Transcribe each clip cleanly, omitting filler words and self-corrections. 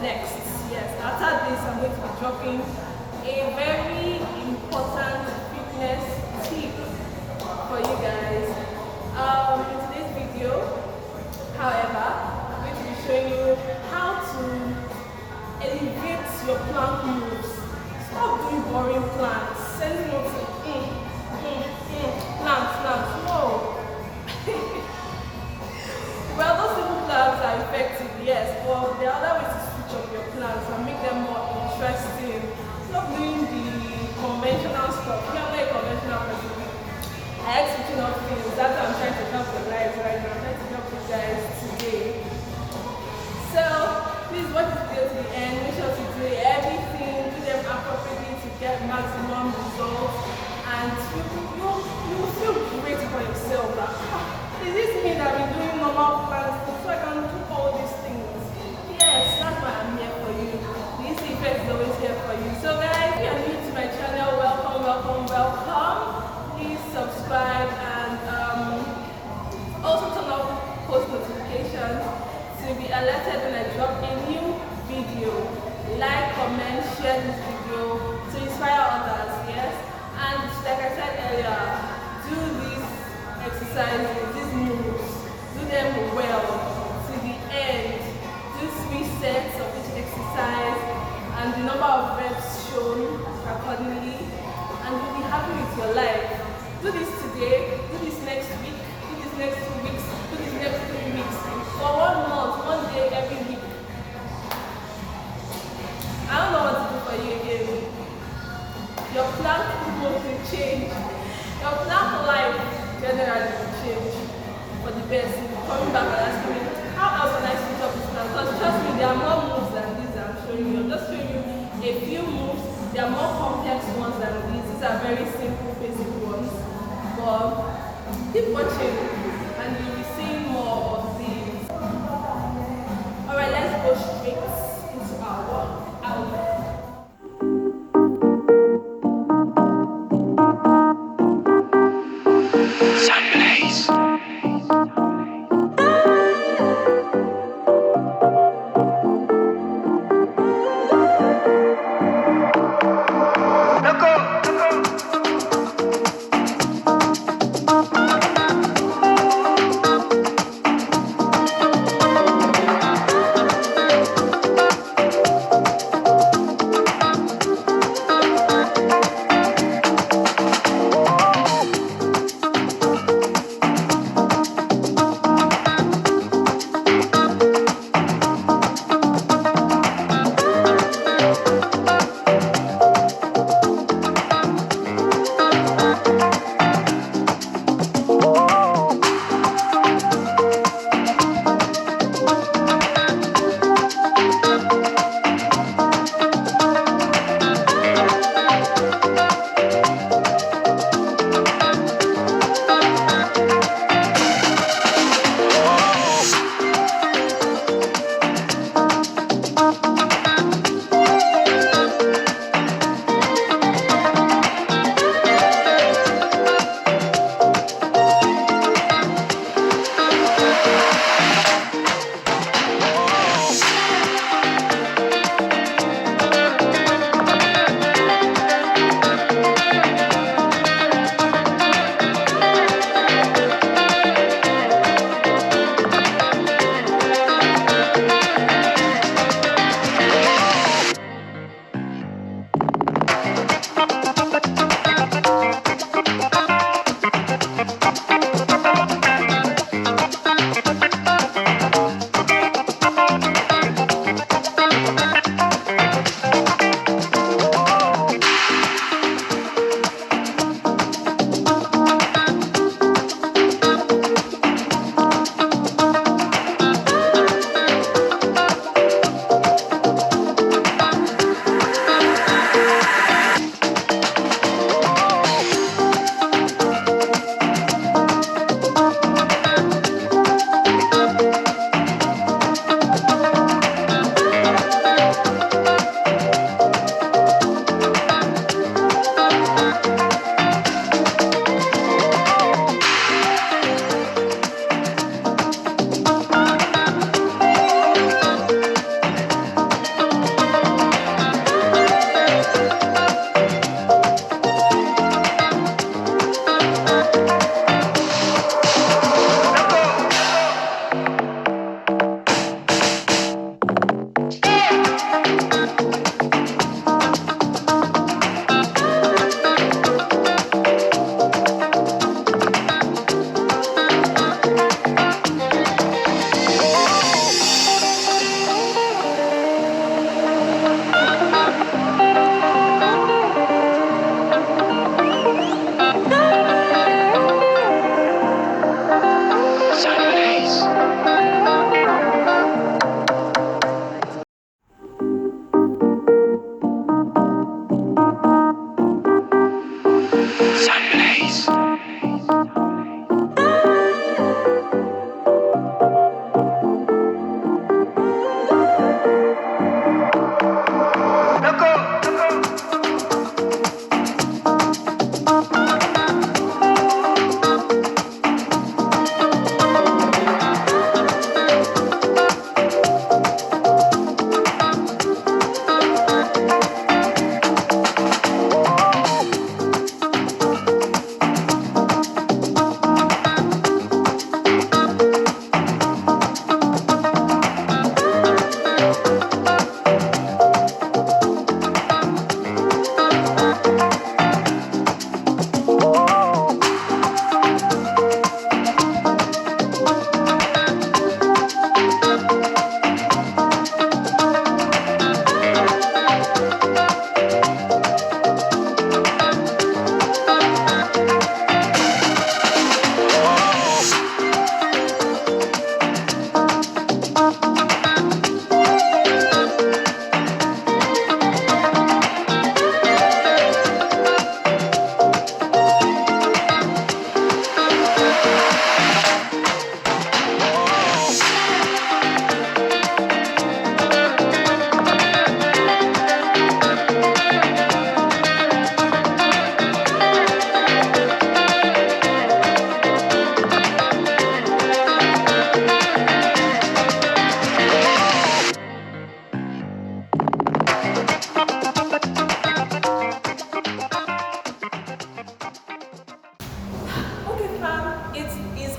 next. Yes, after this, I'm going to be dropping a very important fitness tip for you guys. In today's video, however, I'm going to be showing you how to elevate your plank moves. Stop doing boring planks. Sending them to planks. No. Well, those simple plans are effective, yes, but there are other ways to switch up your plans and make them more interesting. Stop doing the conventional stuff. You are not a conventional person. I like switching up things. That's what I'm trying to help your lives right now. I'm trying to help you guys today. So, please watch this video to the end. Make sure to do everything, do them appropriately to get maximum results, and you will feel great for yourself. Like, is this me that I've been doing normal plans so I can do all these things? Yes, that's why I'm here for you. This effect is always here for you. So guys, if you're new to my channel, welcome. Please subscribe and also turn on post notifications to be alerted when I drop a new video. Like, comment, share this video to inspire others, yes? And like I said earlier, do these exercises, these moves, do them well to the end. Do 3 sets of each exercise and the number of reps shown accordingly, and you'll be happy with your life. Do this today, do this next week, do this next 2 weeks, do this next 3 weeks, for 1 month, 1 day every week. I don't know what to do for you again. Your plank will change. Your plank life generally will change for the best. Coming back and asking me, how else can I switch up this plan? Because trust me, there are more moves than these I'm showing you. I'm just showing you a few moves. There are more complex ones than these. These are very simple, basic ones. But keep watching and you'll be seeing more of these. Alright, let's go straight into our workout.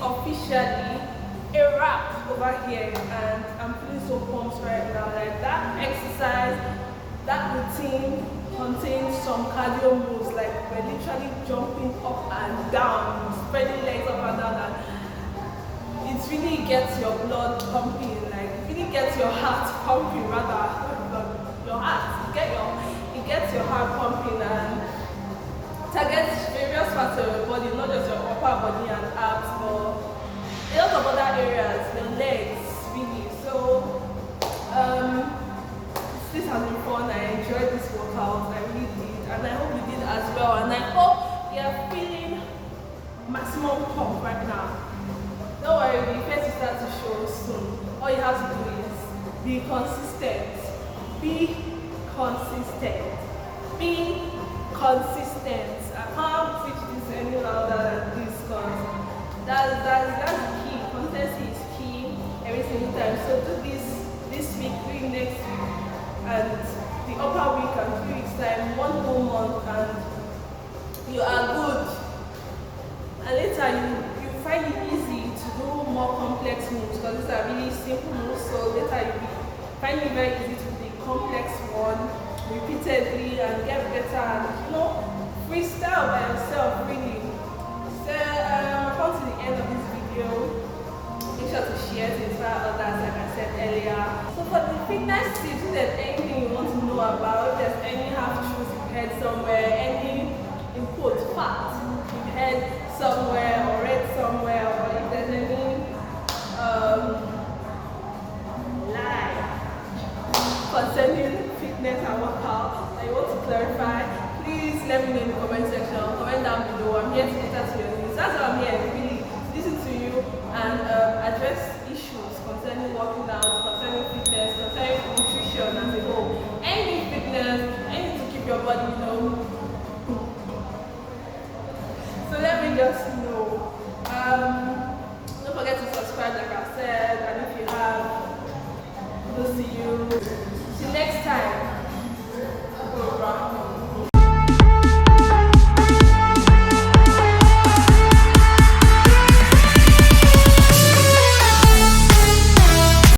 officially a wrap over here, and I'm feeling so pumped right now. Like that exercise, that routine contains some cardio moves, like we're literally jumping up and down, spreading legs up and down, and it really gets your blood pumping, like it really gets your heart pumping rather, your heart, it gets your heart pumping and targets various parts of your body, not just your upper body and abs, but a lot of other areas, your legs, really. So this has been fun. I enjoyed this workout, I really did, and I hope you did as well, and I hope you are feeling maximum pump right now. Don't worry, the effects will start to show soon. All you have to do is be consistent. Be consistent. Be consistent. I can't preach this any louder than this, because that's key. Consistency is key every single time. So do this week, do it next week, and the upper week, and 3 weeks time, 1 whole month, and you are good. And later you find it easy to do more complex moves, because these are really simple moves. So later you find it very easy to do the complex one repeatedly and get better, and freestyle by yourself, really. So come to the end of this video. Make sure to share to inspire others, like I said earlier. So for the fitness tips, if there's anything you want to know about, if there's any half-truths you've heard somewhere, any in quote fact you've heard somewhere or read somewhere, or if there's any lie concerning fitness and workout that you want to clarify, please let me know in the comment section. Comment down below. I'm here to cater to your needs. That's why I'm here, really, to listen to you and address issues concerning working out, concerning fitness, concerning nutrition as a whole. Any fitness, anything to keep your body, So let me just know. Don't forget to subscribe, like I said, and if you have, we'll see you next time.